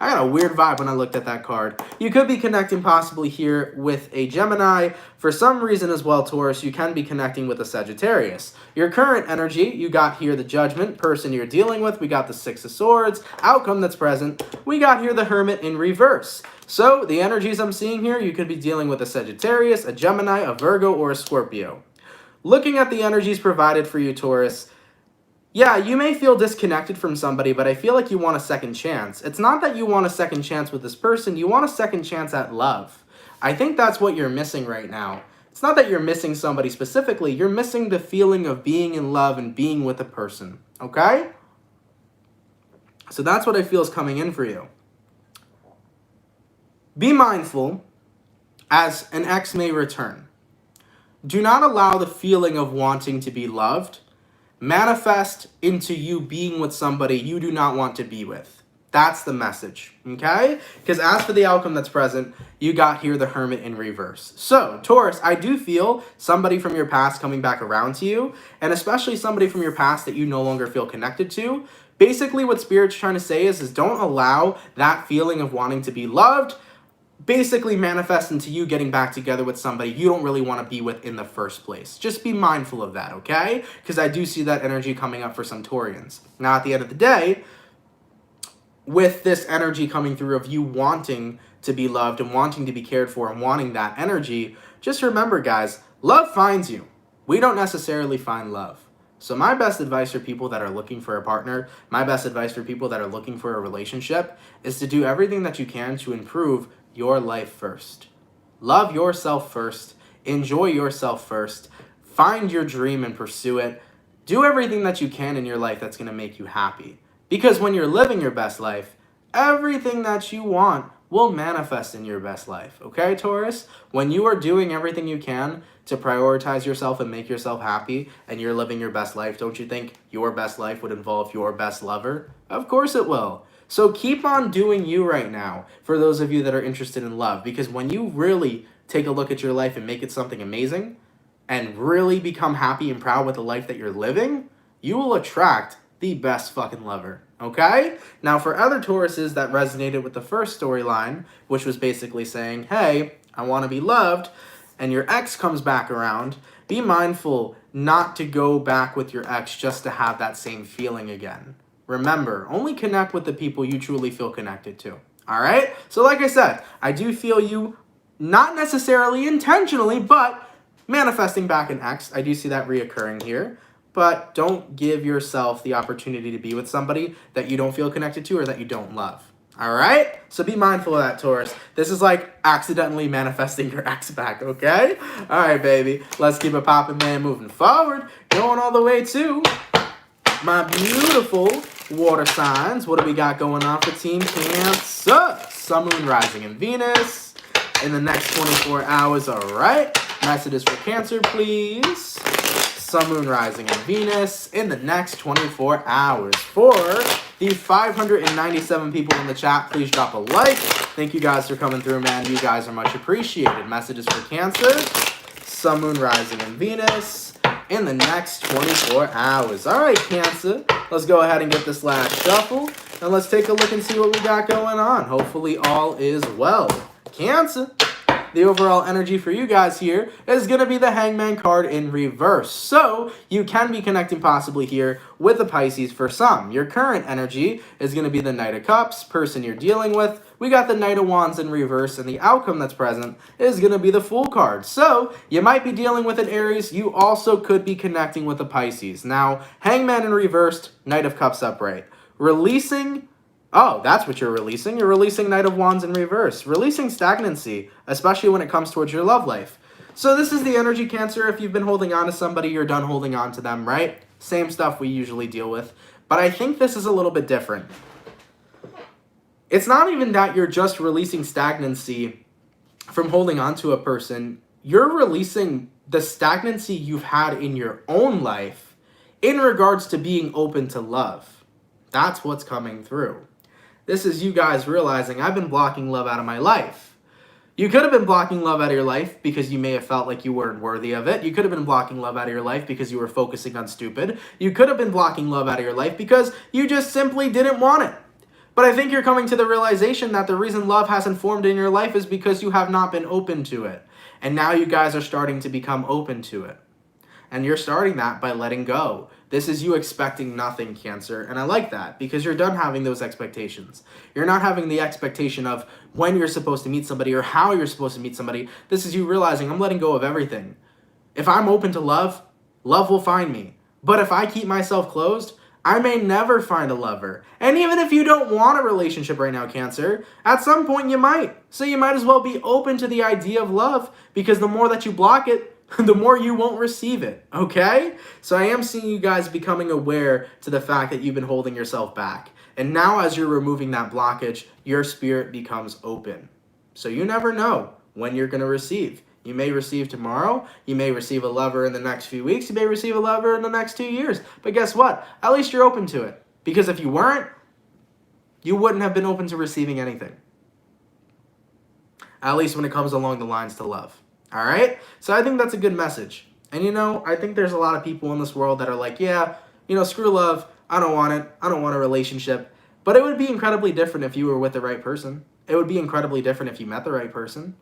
I got a weird vibe when I looked at that card. You could be connecting possibly here with a Gemini. For some reason as well, Taurus, you can be connecting with a Sagittarius. Your current energy, you got here the Judgment, person you're dealing with. We got the Six of Swords, outcome that's present. We got here the Hermit in reverse. So the energies I'm seeing here, you could be dealing with a Sagittarius, a Gemini, a Virgo, or a Scorpio. Looking at the energies provided for you, Taurus, yeah, you may feel disconnected from somebody, but I feel like you want a second chance. It's not that you want a second chance with this person, you want a second chance at love. I think that's what you're missing right now. It's not that you're missing somebody specifically, you're missing the feeling of being in love and being with a person, okay? So that's what I feel is coming in for you. Be mindful, as an ex may return. Do not allow the feeling of wanting to be loved manifest into you being with somebody you do not want to be with. That's the message, okay? Because as for the outcome that's present, you got here the Hermit in reverse. So, Taurus, I do feel somebody from your past coming back around to you, and especially somebody from your past that you no longer feel connected to. Basically, what Spirit's trying to say is don't allow that feeling of wanting to be loved basically manifest into you getting back together with somebody you don't really want to be with in the first place. Just be mindful of that, okay? Because I do see that energy coming up for some Taurians. Now, at the end of the day, with this energy coming through of you wanting to be loved and wanting to be cared for and wanting that energy, just remember, guys, love finds you. We don't necessarily find love. So my best advice for people that are looking for a partner, my best advice for people that are looking for a relationship is to do everything that you can to improve your life first. Love yourself first. Enjoy yourself first. Find your dream and pursue it. Do everything that you can in your life that's going to make you happy. Because when you're living your best life, everything that you want will manifest in your best life. Okay, Taurus? When you are doing everything you can to prioritize yourself and make yourself happy and you're living your best life, don't you think your best life would involve your best lover? Of course it will. So keep on doing you right now for those of you that are interested in love, because when you really take a look at your life and make it something amazing and really become happy and proud with the life that you're living, you will attract the best fucking lover. Okay? Now, for other Tauruses that resonated with the first storyline, which was basically saying, hey, I want to be loved, and your ex comes back around, be mindful not to go back with your ex just to have that same feeling again. Remember, only connect with the people you truly feel connected to. All right? So like I said, I do feel you, not necessarily intentionally, but manifesting back an ex. I do see that reoccurring here. But don't give yourself the opportunity to be with somebody that you don't feel connected to or that you don't love. All right? So be mindful of that, Taurus. This is like accidentally manifesting your ex back, okay? All right, baby. Let's keep it popping, man. Moving forward. Going all the way to my beautiful water signs. What do we got going on for Team Cancer? Sun, Moon, Rising, and Venus in the next 24 hours. All right. Messages for Cancer, please. Sun, Moon, Rising, and Venus in the next 24 hours. For the 597 people in the chat, please drop a like. Thank you guys for coming through, man. You guys are much appreciated. Messages for Cancer, Sun, Moon, Rising, and Venus in the next 24 hours. All right, Cancer, let's go ahead and get this last shuffle, and let's take a look and see what we got going on. Hopefully all is well. Cancer, the overall energy for you guys here is going to be the Hangman card in reverse. So you can be connecting possibly here with the Pisces for some. Your current energy is going to be the Knight of Cups, person you're dealing with. We got the Knight of Wands in reverse, and the outcome that's present is going to be the Fool card. So you might be dealing with an Aries. You also could be connecting with a Pisces. Now, Hangman in reversed, Knight of Cups upright. Releasing... Oh, that's what you're releasing. You're releasing Knight of Wands in reverse. Releasing stagnancy, especially when it comes towards your love life. So this is the energy, Cancer. If you've been holding on to somebody, you're done holding on to them, right? Same stuff we usually deal with. But I think this is a little bit different. It's not even that you're just releasing stagnancy from holding on to a person. You're releasing the stagnancy you've had in your own life in regards to being open to love. That's what's coming through. This is you guys realizing I've been blocking love out of my life. You could have been blocking love out of your life because you may have felt like you weren't worthy of it. You could have been blocking love out of your life because you were focusing on stupid. You could have been blocking love out of your life because you just simply didn't want it. But I think you're coming to the realization that the reason love hasn't formed in your life is because you have not been open to it. And now you guys are starting to become open to it. And you're starting that by letting go. This is you expecting nothing, Cancer. And I like that because you're done having those expectations. You're not having the expectation of when you're supposed to meet somebody or how you're supposed to meet somebody. This is you realizing I'm letting go of everything. If I'm open to love, love will find me. But if I keep myself closed, I may never find a lover. And even if you don't want a relationship right now, Cancer, at some point you might. So you might as well be open to the idea of love, because the more that you block it, the more you won't receive it, okay? So I am seeing you guys becoming aware to the fact that you've been holding yourself back. And now as you're removing that blockage, your spirit becomes open. So you never know when you're going to receive. You may receive tomorrow. You may receive a lover in the next few weeks. You may receive a lover in the next 2 years. But guess what? At least you're open to it. Because if you weren't, you wouldn't have been open to receiving anything. At least when it comes along the lines to love. All right? So I think that's a good message. And, you know, I think there's a lot of people in this world that are like, yeah, you know, screw love. I don't want it. I don't want a relationship. But it would be incredibly different if you were with the right person. It would be incredibly different if you met the right person.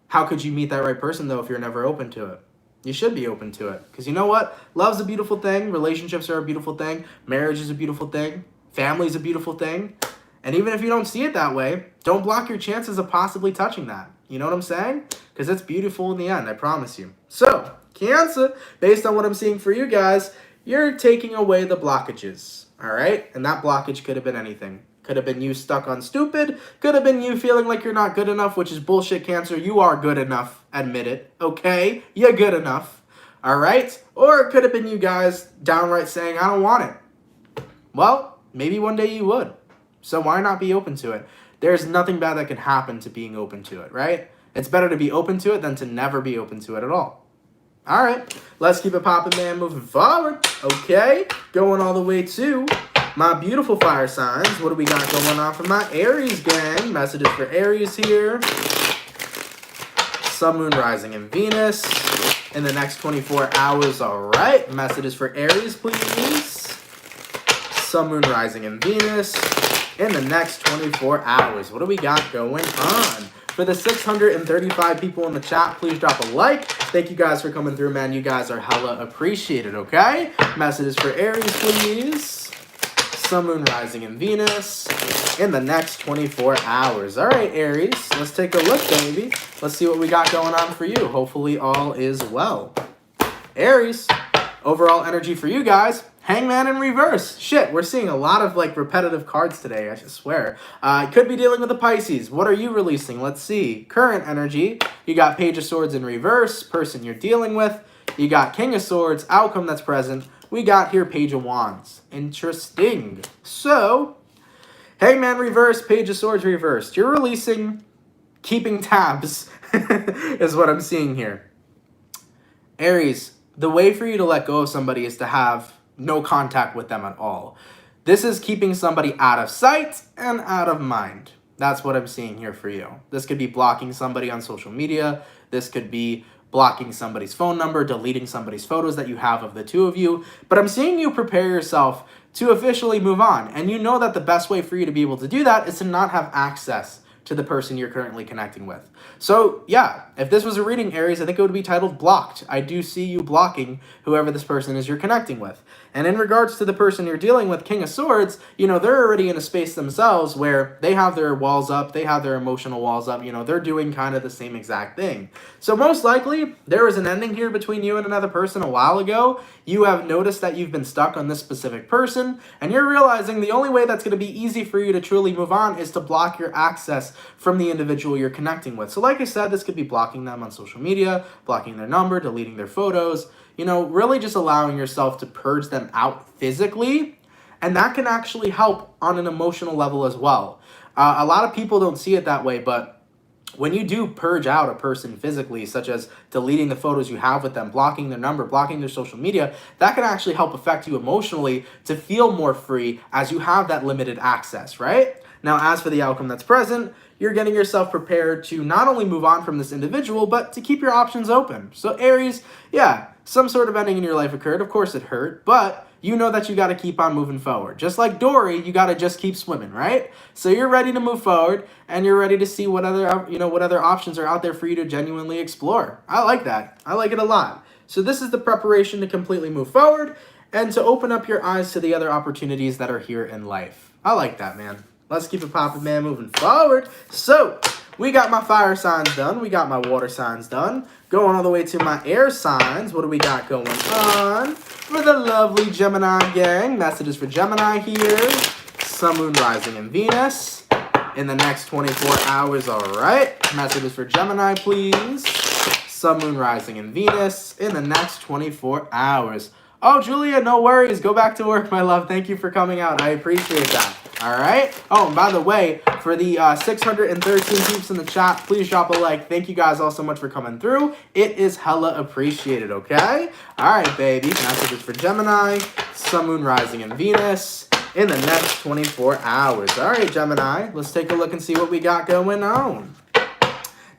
How could you meet that right person, though, if you're never open to it? You should be open to it. Because you know what? Love's a beautiful thing. Relationships are a beautiful thing. Marriage is a beautiful thing. Family is a beautiful thing. And even if you don't see it that way, don't block your chances of possibly touching that. You know what I'm saying? Because it's beautiful in the end, I promise you. So, Cancer, based on what I'm seeing for you guys, you're taking away the blockages. All right? And that blockage could have been anything. Could have been you stuck on stupid. Could have been you feeling like you're not good enough, which is bullshit, Cancer. You are good enough. Admit it. Okay? You're good enough. All right? Or it could have been you guys downright saying, I don't want it. Well, maybe one day you would. So why not be open to it? there's nothing bad that can happen to being open to it, right? It's better to be open to it than to never be open to it at all. All right, let's keep it popping, man, moving forward. Okay, going all the way to my beautiful fire signs. What do we got going on for my Aries gang? Messages for Aries here. Sun, Moon, Rising, and Venus in the next 24 hours. All right, messages for Aries, please. Sun, Moon, Rising, and Venus in the next 24 hours. What do we got going on? For the 635 people in the chat, please drop a like. Thank you guys for coming through, man. You guys are hella appreciated, okay? Messages for Aries, please. Sun, Moon, Rising, and Venus in the next 24 hours. All right, Aries, let's take a look, baby. Let's see what we got going on for you. Hopefully all is well. Aries, overall energy for you guys. Hangman in reverse. Shit, we're seeing a lot of like repetitive cards today, I swear. Could be dealing with the Pisces. What are you releasing? Let's see. Current energy. You got Page of Swords in reverse. Person you're dealing with. You got King of Swords. Outcome that's present. We got here Page of Wands. Interesting. So, Hangman reverse. Page of Swords reversed. You're releasing keeping tabs is what I'm seeing here. Aries, the way for you to let go of somebody is to have no contact with them at all. This is keeping somebody out of sight and out of mind. That's what I'm seeing here for you. This could be blocking somebody on social media. This could be blocking somebody's phone number, deleting somebody's photos that you have of the two of you. But I'm seeing you prepare yourself to officially move on. And you know that the best way for you to be able to do that is to not have access to the person you're currently connecting with. So yeah, if this was a reading, Aries, I think it would be titled Blocked. I do see you blocking whoever this person is you're connecting with. And in regards to the person you're dealing with, King of Swords, you know, they're already in a space themselves where they have their walls up, they have their emotional walls up, you know, they're doing kind of the same exact thing. So most likely, there was an ending here between you and another person a while ago. You have noticed that you've been stuck on this specific person, and you're realizing the only way that's going to be easy for you to truly move on is to block your access from the individual you're connecting with. So like I said, this could be blocking them on social media, blocking their number, deleting their photos, you know, really just allowing yourself to purge them out physically. And that can actually help on an emotional level as well. A lot of people don't see it that way, but when you do purge out a person physically, such as deleting the photos you have with them, blocking their number, blocking their social media, that can actually help affect you emotionally to feel more free as you have that limited access, right? Now, as for the outcome that's present, you're getting yourself prepared to not only move on from this individual, but to keep your options open. So Aries, yeah, some sort of ending in your life occurred. Of course it hurt, but you know that you got to keep on moving forward. Just like Dory, you got to just keep swimming, right? So you're ready to move forward, and you're ready to see what other, what other options are out there for you to genuinely explore. I like that. I like it a lot. So this is the preparation to completely move forward and to open up your eyes to the other opportunities that are here in life. I like that, man. Let's keep it popping, man, moving forward. So, we got my fire signs done. We got my water signs done. Going all the way to my air signs. What do we got going on? For the lovely Gemini gang. Messages for Gemini here. Sun, Moon, Rising, and Venus in the next 24 hours. All right. Messages for Gemini, please. Sun, Moon, Rising, and Venus in the next 24 hours. Oh, Julia, no worries. Go back to work, my love. Thank you for coming out. I appreciate that. All right. Oh, and by the way, for the 613 peeps in the chat, please drop a like. Thank you guys all so much for coming through. It is hella appreciated, okay? All right, baby. Messages for Gemini, Sun, Moon, Rising, and Venus in the next 24 hours. All right, Gemini, let's take a look and see what we got going on.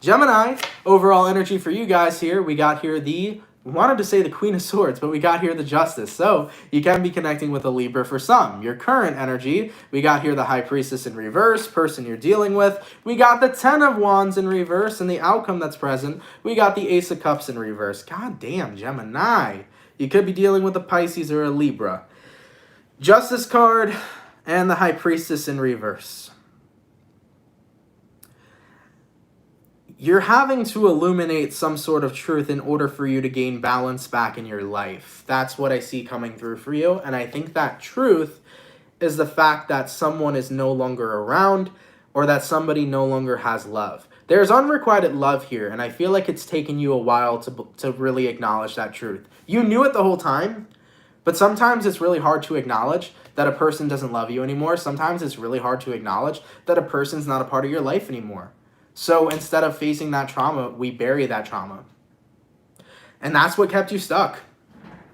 Gemini, overall energy for you guys here. We got here wanted to say the Queen of Swords, but we got here the Justice. So you can be connecting with a Libra for some. Your current energy, we got here the High Priestess in reverse, person you're dealing with. We got the 10 of Wands in reverse, and the outcome that's present, we got the Ace of Cups in reverse. God damn, Gemini. You could be dealing with a Pisces or a Libra. Justice card and the High Priestess in reverse. You're having to illuminate some sort of truth in order for you to gain balance back in your life. That's what I see coming through for you. And I think that truth is the fact that someone is no longer around or that somebody no longer has love. There's unrequited love here, and I feel like it's taken you a while to really acknowledge that truth. You knew it the whole time, but sometimes it's really hard to acknowledge that a person doesn't love you anymore, sometimes it's really hard to acknowledge that a person's not a part of your life anymore. So instead of facing that trauma, we bury that trauma. And that's what kept you stuck.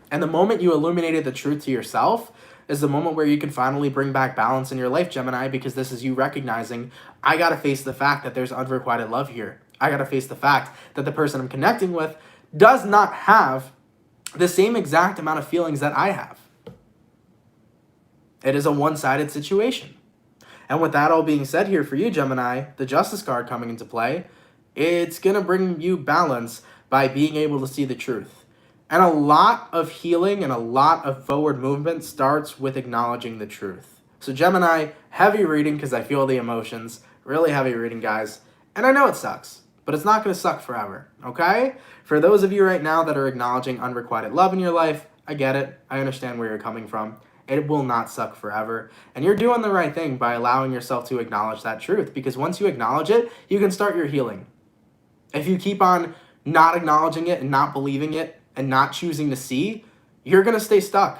And the moment you illuminated the truth to yourself is the moment where you can finally bring back balance in your life, Gemini, because this is you recognizing, I got to face the fact that there's unrequited love here. I got to face the fact that the person I'm connecting with does not have the same exact amount of feelings that I have. It is a one-sided situation. And with that all being said here for you, Gemini, the Justice card coming into play, it's going to bring you balance by being able to see the truth. And a lot of healing and a lot of forward movement starts with acknowledging the truth. So Gemini, heavy reading because I feel the emotions. Really heavy reading, guys. And I know it sucks, but it's not going to suck forever, okay? For those of you right now that are acknowledging unrequited love in your life, I get it. I understand where you're coming from. It will not suck forever. And you're doing the right thing by allowing yourself to acknowledge that truth, because once you acknowledge it, you can start your healing. If you keep on not acknowledging it and not believing it and not choosing to see, you're going to stay stuck.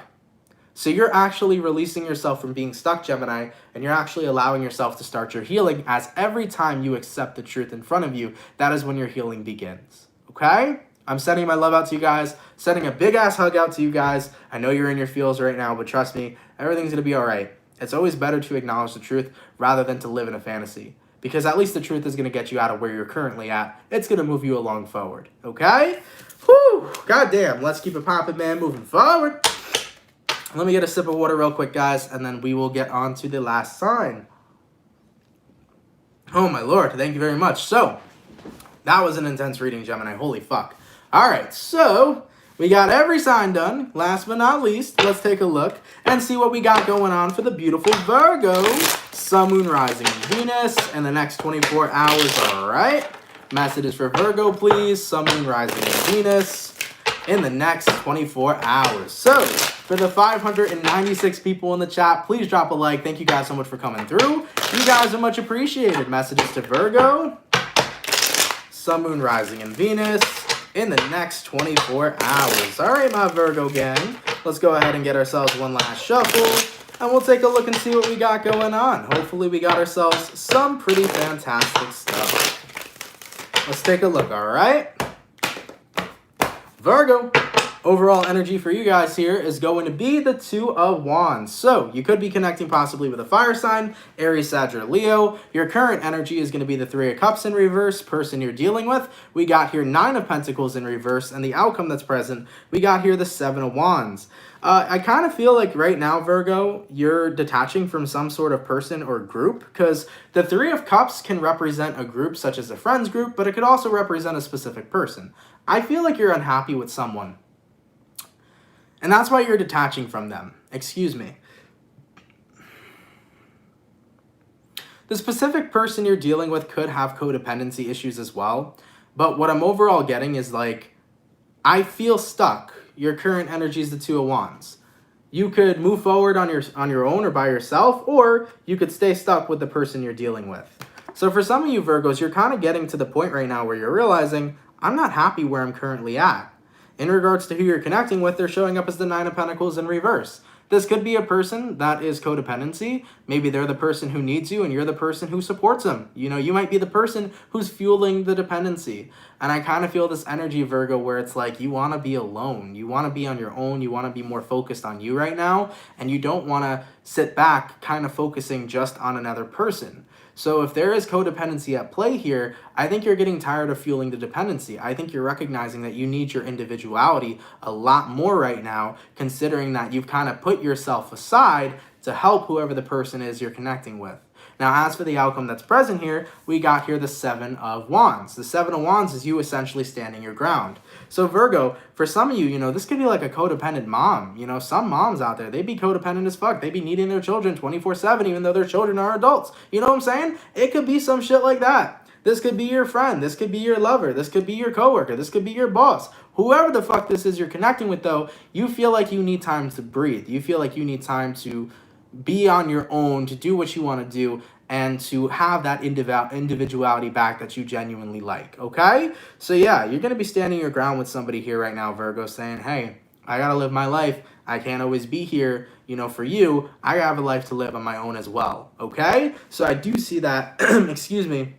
So you're actually releasing yourself from being stuck, Gemini, and you're actually allowing yourself to start your healing, as every time you accept the truth in front of you, that is when your healing begins. Okay? I'm sending my love out to you guys, sending a big-ass hug out to you guys. I know you're in your feels right now, but trust me, everything's going to be all right. It's always better to acknowledge the truth rather than to live in a fantasy, because at least the truth is going to get you out of where you're currently at. It's going to move you along forward, okay? Whew, goddamn, let's keep it popping, man, moving forward. Let me get a sip of water real quick, guys, and then we will get on to the last sign. Oh, my Lord, thank you very much. So, that was an intense reading, Gemini. Holy fuck. All right, so we got every sign done. Last but not least, let's take a look and see what we got going on for the beautiful Virgo. Sun, Moon, Rising, and Venus in the next 24 hours, all right? Messages for Virgo, please. Sun, Moon, Rising, and Venus in the next 24 hours. So, for the 596 people in the chat, please drop a like. Thank you guys so much for coming through. You guys are much appreciated. Messages to Virgo, Sun, Moon, Rising, and Venus in the next 24 hours. All right, my Virgo gang. Let's go ahead and get ourselves one last shuffle, and we'll take a look and see what we got going on. Hopefully, we got ourselves some pretty fantastic stuff. Let's take a look, all right? Virgo, overall energy for you guys here is going to be the Two of Wands. So you could be connecting possibly with a fire sign, Aries, Sag, or Leo. Your current energy is going to be the Three of Cups in reverse, person you're dealing with. We got here Nine of Pentacles in reverse, and the outcome that's present, we got here the Seven of Wands. I kind of feel like right now, Virgo, you're detaching from some sort of person or group, because the Three of Cups can represent a group such as a friends group, but it could also represent a specific person. I feel like you're unhappy with someone, and that's why you're detaching from them. Excuse me. The specific person you're dealing with could have codependency issues as well, but what I'm overall getting is like, I feel stuck. Your current energy is the Two of Wands. You could move forward on your own or by yourself, or you could stay stuck with the person you're dealing with. So for some of you Virgos, you're kind of getting to the point right now where you're realizing, I'm not happy where I'm currently at. In regards to who you're connecting with, they're showing up as the Nine of Pentacles in reverse. This could be a person that is codependency. Maybe they're the person who needs you and you're the person who supports them. You know, you might be the person who's fueling the dependency. And I kind of feel this energy, Virgo, where it's like you want to be alone. You want to be on your own. You want to be more focused on you right now. And you don't want to sit back kind of focusing just on another person. So if there is codependency at play here, I think you're getting tired of fueling the dependency. I think you're recognizing that you need your individuality a lot more right now, considering that you've kind of put yourself aside to help whoever the person is you're connecting with. Now, as for the outcome that's present here, we got here the Seven of Wands. The Seven of Wands is you essentially standing your ground. So Virgo, for some of you, you know, this could be like a codependent mom. You know, some moms out there, they be codependent as fuck. They be needing their children 24/7, even though their children are adults. You know what I'm saying? It could be some shit like that. This could be your friend. This could be your lover. This could be your coworker. This could be your boss. Whoever the fuck this is you're connecting with, though, you feel like you need time to breathe. You feel like you need time to be on your own, to do what you want to do, and to have that individuality back that you genuinely like, okay? So yeah, you're going to be standing your ground with somebody here right now, Virgo, saying, hey, I got to live my life. I can't always be here, you know, for you. I have a life to live on my own as well, okay? So I do see that, excuse me,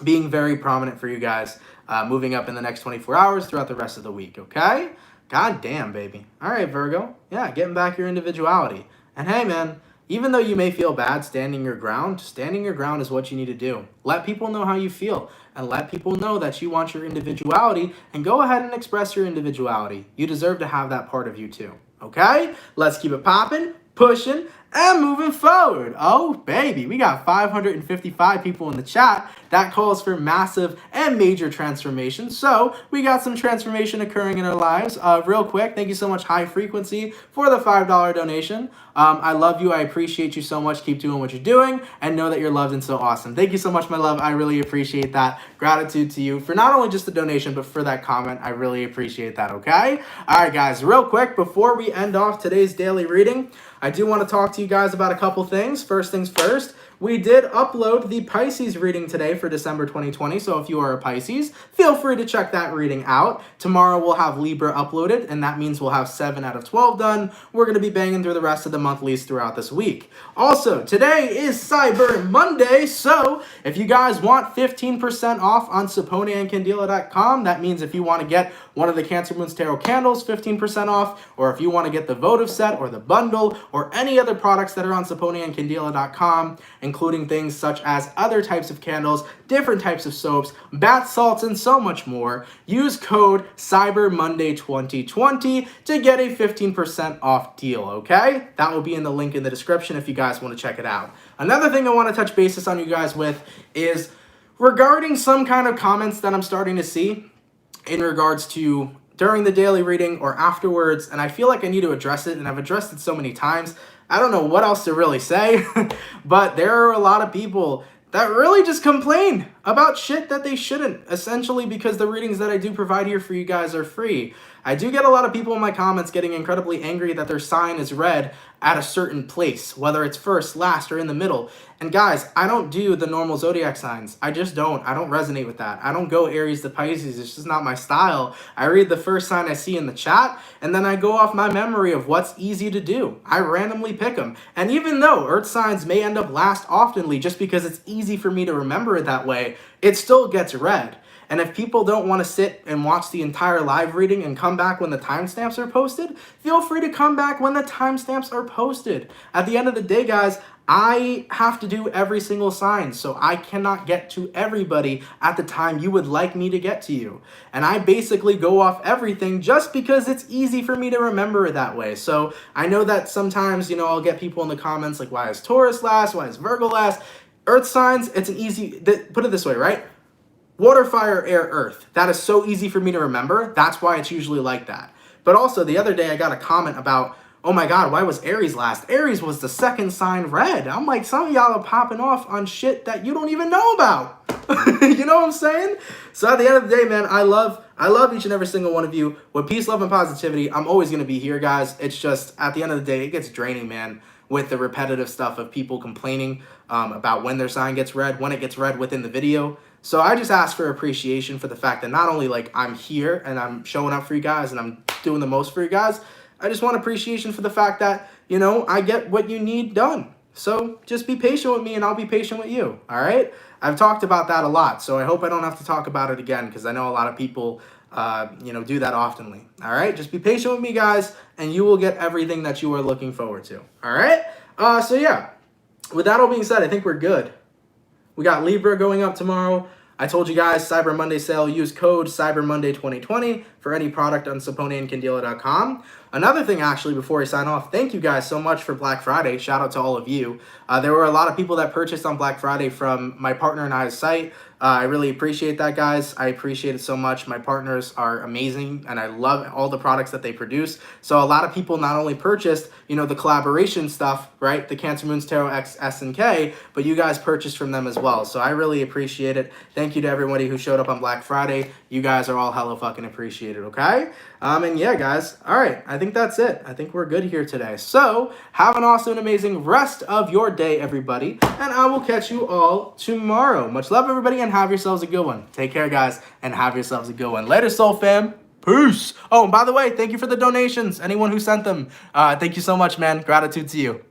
being very prominent for you guys, moving up in the next 24 hours throughout the rest of the week, okay? God damn, baby. All right, Virgo. Yeah, getting back your individuality. And hey, man, even though you may feel bad standing your ground is what you need to do. Let people know how you feel and let people know that you want your individuality, and go ahead and express your individuality. You deserve to have that part of you too, okay? Let's keep it popping, pushing, and moving forward. Oh, baby, we got 555 people in the chat. That calls for massive and major transformation. So we got some transformation occurring in our lives. Real quick, thank you so much, High Frequency, for the $5 donation. I love you. I appreciate you so much. Keep doing what you're doing and know that you're loved and so awesome. Thank you so much, my love. I really appreciate that. Gratitude to you for not only just the donation, but for that comment. I really appreciate that, okay? All right, guys, real quick, before we end off today's daily reading, I do want to talk to you guys about a couple things. First things first, we did upload the Pisces reading today for December 2020, so if you are a Pisces, feel free to check that reading out. Tomorrow we'll have Libra uploaded, and that means we'll have 7 out of 12 done. We're going to be banging through the rest of the monthlies throughout this week. Also, today is Cyber Monday, so if you guys want 15% off on SaponeandCandela.com, that means if you want to get one of the Cancer Moon's Tarot candles, 15% off, or if you want to get the votive set or the bundle or any other products that are on SaponeandCandela.com, including things such as other types of candles, different types of soaps, bath salts, and so much more, use code CyberMonday2020 to get a 15% off deal, okay? That will be in the link in the description if you guys want to check it out. Another thing I want to touch bases on you guys with is regarding some kind of comments that I'm starting to see in regards to during the daily reading or afterwards, and I feel like I need to address it, and I've addressed it so many times. I don't know what else to really say, but there are a lot of people that really just complain about shit that they shouldn't, essentially because the readings that I do provide here for you guys are free. I do get a lot of people in my comments getting incredibly angry that their sign is red at a certain place, whether it's first, last, or in the middle. And guys, I don't do the normal zodiac signs. I just don't. I don't resonate with that. I don't go Aries to Pisces. It's just not my style. I read the first sign I see in the chat, and then I go off my memory of what's easy to do. I randomly pick them. And even though Earth signs may end up last oftenly just because it's easy for me to remember it that way, it still gets read. And if people don't want to sit and watch the entire live reading and come back when the timestamps are posted, feel free to come back when the timestamps are posted. At the end of the day, guys, I have to do every single sign, so I cannot get to everybody at the time you would like me to get to you. And I basically go off everything just because it's easy for me to remember it that way. So I know that sometimes, you know, I'll get people in the comments like, why is Taurus last? Why is Virgo last? Earth signs, it's an easy, put it this way, right? Water, fire, air, earth. That is so easy for me to remember. That's why it's usually like that. But also, the other day I got a comment about, oh my God, why was Aries last? Aries was the second sign red. I'm like, some of y'all are popping off on shit that you don't even know about. You know what I'm saying? So at the end of the day, man, I love each and every single one of you. With peace, love, and positivity, I'm always going to be here, guys. It's just, at the end of the day, it gets draining, man, with the repetitive stuff of people complaining about when their sign gets read, when it gets read within the video. So I just ask for appreciation for the fact that not only like I'm here and I'm showing up for you guys and I'm doing the most for you guys, I just want appreciation for the fact that, you know, I get what you need done. So just be patient with me and I'll be patient with you, all right? I've talked about that a lot, so I hope I don't have to talk about it again because I know a lot of people, you know, do that oftenly, all right? Just be patient with me, guys, and you will get everything that you are looking forward to, all right? So yeah, with that all being said, I think we're good. We got Libra going up tomorrow. I told you guys, Cyber Monday sale, use code CyberMonday2020 for any product on SaponeandCandela.com. Another thing, actually, before I sign off, thank you guys so much for Black Friday. Shout out to all of you. There were a lot of people that purchased on Black Friday from my partner and I's site. I really appreciate that, guys. I appreciate it so much. My partners are amazing, and I love all the products that they produce. So a lot of people not only purchased, you know, the collaboration stuff, right, the Cancer Moon's Tarot X, S, and K, but you guys purchased from them as well. So I really appreciate it. Thank you to everybody who showed up on Black Friday. You guys are all hella fucking appreciated, okay? And yeah, guys, all right, I think that's it. I think we're good here today. So have an awesome and amazing rest of your day, everybody, and I will catch you all tomorrow. Much love, everybody, and have yourselves a good one. Take care, guys, and have yourselves a good one. Later, soul fam. Peace. Oh, and by the way, thank you for the donations. Anyone who sent them, thank you so much, man. Gratitude to you.